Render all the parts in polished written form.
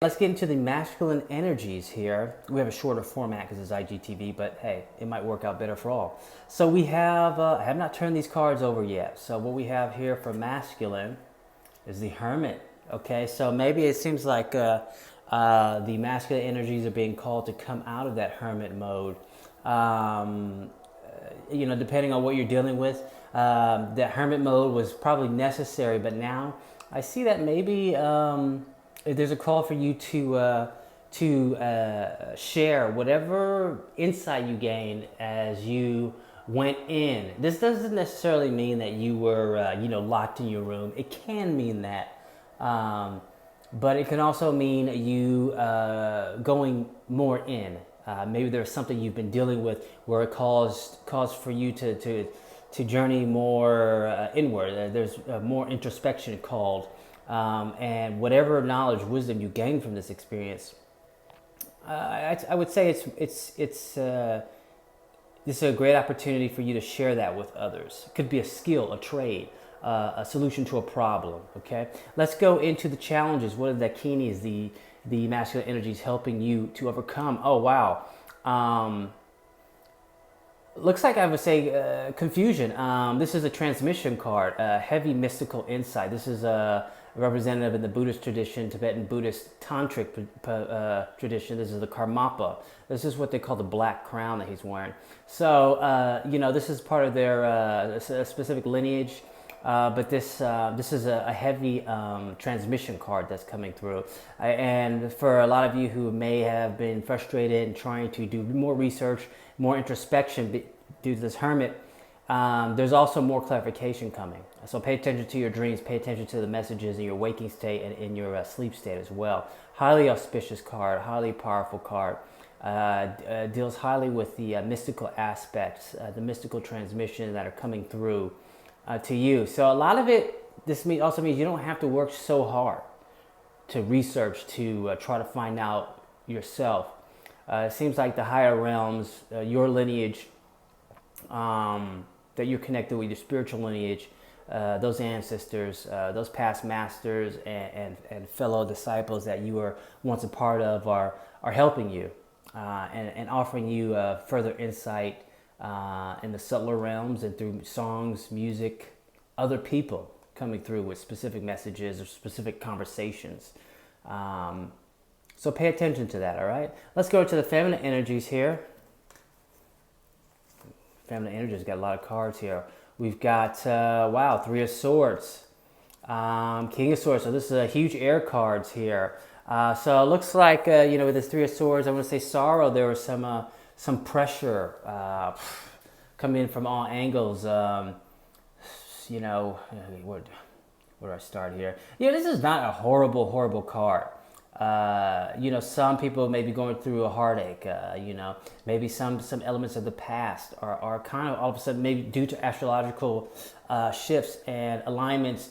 Let's get into the masculine energies here. We have a shorter format because it's IGTV, but hey, it might work out better for all. So we have, I have not turned these cards over yet. So what we have here for masculine is the Hermit. Okay, so maybe it seems like the masculine energies are being called to come out of that Hermit mode. Depending on what you're dealing with, that Hermit mode was probably necessary, but now I see that maybe there's a call for you to share whatever insight you gained as you went in. This doesn't necessarily mean that you were locked in your room. It can mean that, but it can also mean you going more in. Maybe there's something you've been dealing with where it caused for you to journey more inward. There's more introspection called. And whatever knowledge, wisdom you gain from this experience, I would say this is a great opportunity for you to share that with others. It could be a skill, a trade, a solution to a problem. Okay, let's go into the challenges. What are the Dakinis, the masculine energies helping you to overcome? Oh wow. Looks like I would say confusion. This is a transmission card, heavy mystical insight. This is a representative in the Buddhist tradition, Tibetan Buddhist tantric tradition. This is the Karmapa. This is what they call the black crown that he's wearing. So, this is part of their specific lineage. But this is a heavy transmission card that's coming through. And for a lot of you who may have been frustrated and trying to do more research, more introspection due to this Hermit, there's also more clarification coming. So pay attention to your dreams, pay attention to the messages in your waking state and in your sleep state as well. Highly auspicious card, highly powerful card. Deals highly with the mystical aspects, the mystical transmission that are coming through to you. So a lot of it, also means you don't have to work so hard to research, to try to find out yourself. It seems like the higher realms, your lineage, that you're connected with, your spiritual lineage, those ancestors, those past masters and fellow disciples that you were once a part of are helping you and offering you further insight in the subtler realms and through songs, music, other people coming through with specific messages or specific conversations. So pay attention to that, all right? Let's go to the feminine energies here. Feminine energies got a lot of cards here. We've got, Three of Swords, King of Swords. So this is a huge air cards here. So it looks like, with this Three of Swords, I want to say sorrow. There was some pressure coming in from all angles. Where do I start here? This is not a horrible card. Some people may be going through a heartache. Maybe some elements of the past are kind of all of a sudden, maybe due to astrological shifts and alignments,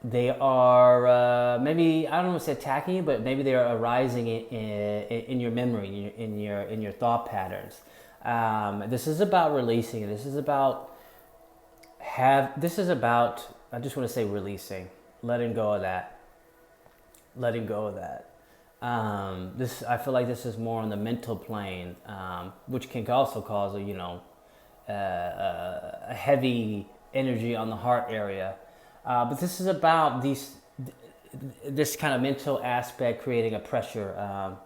they are maybe, I don't want to say attacking you, but maybe they are arising in your memory, in your thought patterns. This is about releasing. This is about I just want to say releasing, letting go of that. I feel like this is more on the mental plane, which can also cause a heavy energy on the heart area. But this is about this kind of mental aspect creating a pressure. I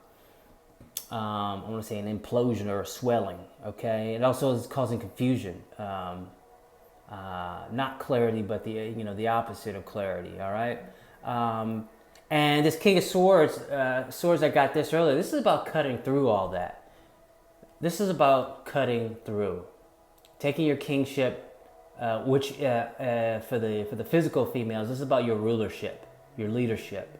want to say an implosion or a swelling. Okay, it also is causing confusion, not clarity, but the opposite of clarity. All right. And this King of Swords, swords, I got this earlier. This is about cutting through all that. This is about cutting through, taking your kingship, which for the physical females, this is about your rulership, your leadership,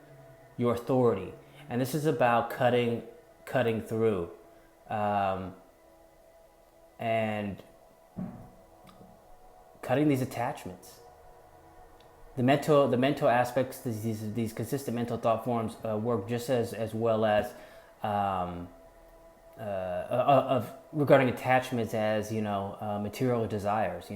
your authority, and this is about cutting through, and cutting these attachments. The mental aspects, these consistent mental thought forms work just as well as regarding attachments as material desires.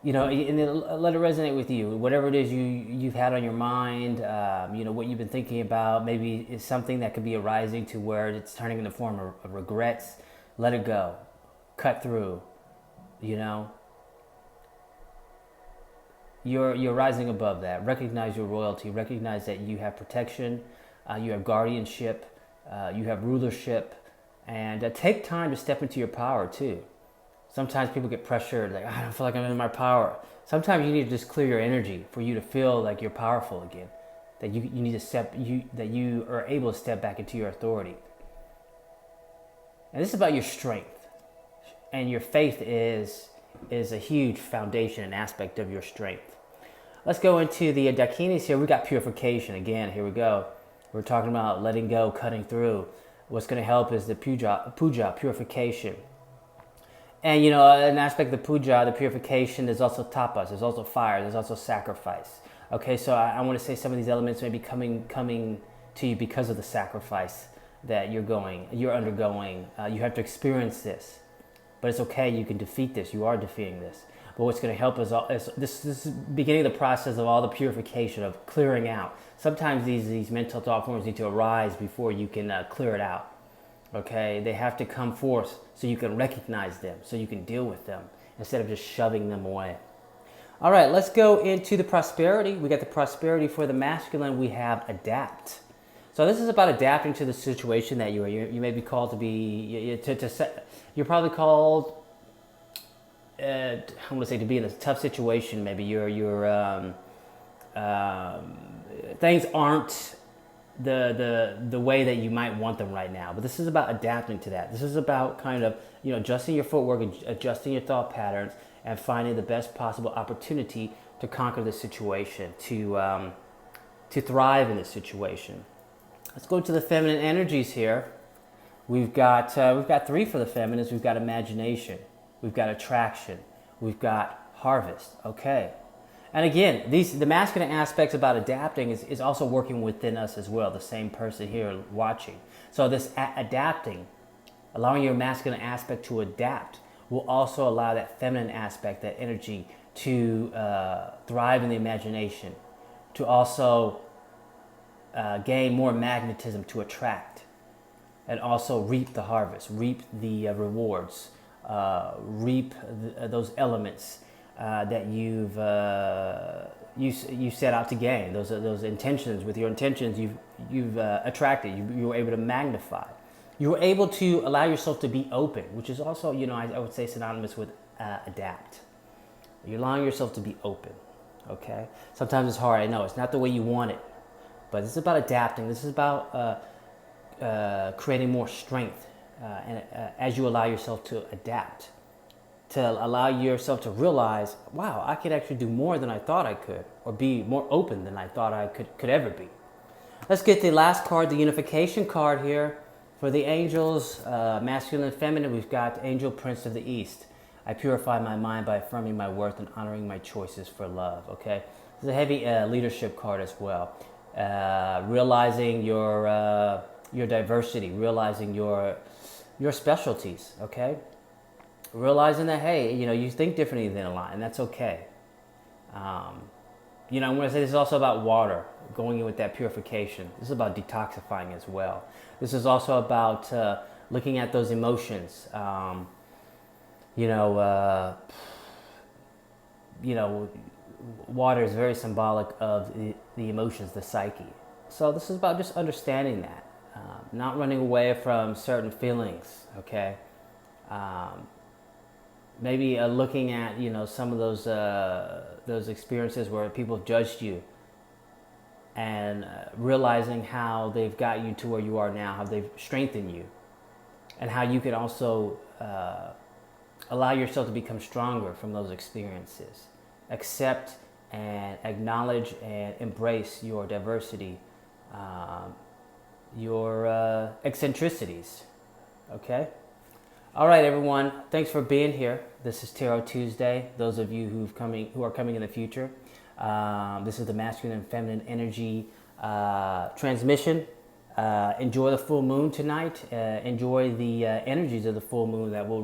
and then let it resonate with you. Whatever it is you've had on your mind, what you've been thinking about, maybe is something that could be arising to where it's turning in the form of regrets. Let it go. Cut through. You know, you're rising above that. Recognize your royalty. Recognize that you have protection, you have guardianship, you have rulership, and take time to step into your power too. Sometimes people get pressured, like, I don't feel like I'm in my power. Sometimes you need to just clear your energy for you to feel like you're powerful again. That you need to that you are able to step back into your authority. And this is about your strength. And your faith is a huge foundation and aspect of your strength. Let's go into the Dakinis here. We got purification again. Here we go. We're talking about letting go, cutting through. What's going to help is the puja, purification. And an aspect of the puja, the purification, there's also tapas, there's also fire, there's also sacrifice. Okay, so I want to say some of these elements may be coming to you because of the sacrifice that you're undergoing. You have to experience this. But it's okay, you can defeat this, you are defeating this. But what's going to help is this is beginning the process of all the purification, of clearing out. Sometimes these mental thought forms need to arise before you can clear it out. Okay, they have to come forth so you can recognize them, so you can deal with them, instead of just shoving them away. All right, let's go into the prosperity. We got the prosperity for the masculine. We have adapt. So this is about adapting to the situation that you are. You may be called to be, you're probably called, I want to say, to be in a tough situation. Maybe things aren't the way that you might want them right now. But this is about adapting to that. This is about kind of, adjusting your footwork, adjusting your thought patterns, and finding the best possible opportunity to conquer the situation, to thrive in this situation. Let's go to the feminine energies here. We've got three for the feminines. We've got imagination, we've got attraction, we've got harvest. Okay. And again, the masculine aspects about adapting is also working within us as well, the same person here watching. So this adapting, allowing your masculine aspect to adapt, will also allow that feminine aspect, that energy, to thrive in the imagination, to also gain more magnetism, to attract, and also reap the harvest, reap the rewards, reap those elements that you set out to gain. Those intentions. With your intentions, you've attracted. You were able to magnify. You were able to allow yourself to be open, which is also, I would say, synonymous with adapt. You're allowing yourself to be open. Okay. Sometimes it's hard. I know it's not the way you want it, but this is about adapting. This is about creating more strength, and as you allow yourself to adapt, to allow yourself to realize, wow, I could actually do more than I thought I could, or be more open than I thought I could ever be. Let's get the last card, the unification card here. For the angels, masculine and feminine, we've got Angel Prince of the East. I purify my mind by affirming my worth and honoring my choices for love. Okay, it's a heavy leadership card as well. Realizing your diversity, realizing your specialties. Okay, realizing that, hey, you think differently than a lot, and that's okay. I'm going to say this is also about water, going in with that purification. This is about detoxifying as well. This is also about looking at those emotions. Water is very symbolic of the emotions, the psyche. So this is about just understanding that, not running away from certain feelings. Okay. Maybe looking at some of those experiences where people have judged you, and realizing how they've got you to where you are now, how they've strengthened you, and how you can also allow yourself to become stronger from those experiences. Accept and acknowledge and embrace your diversity, your eccentricities. Okay. All right, everyone. Thanks for being here. This is Tarot Tuesday. Those of you who are coming in the future, this is the masculine and feminine energy transmission. Enjoy the full moon tonight. Enjoy the energies of the full moon that will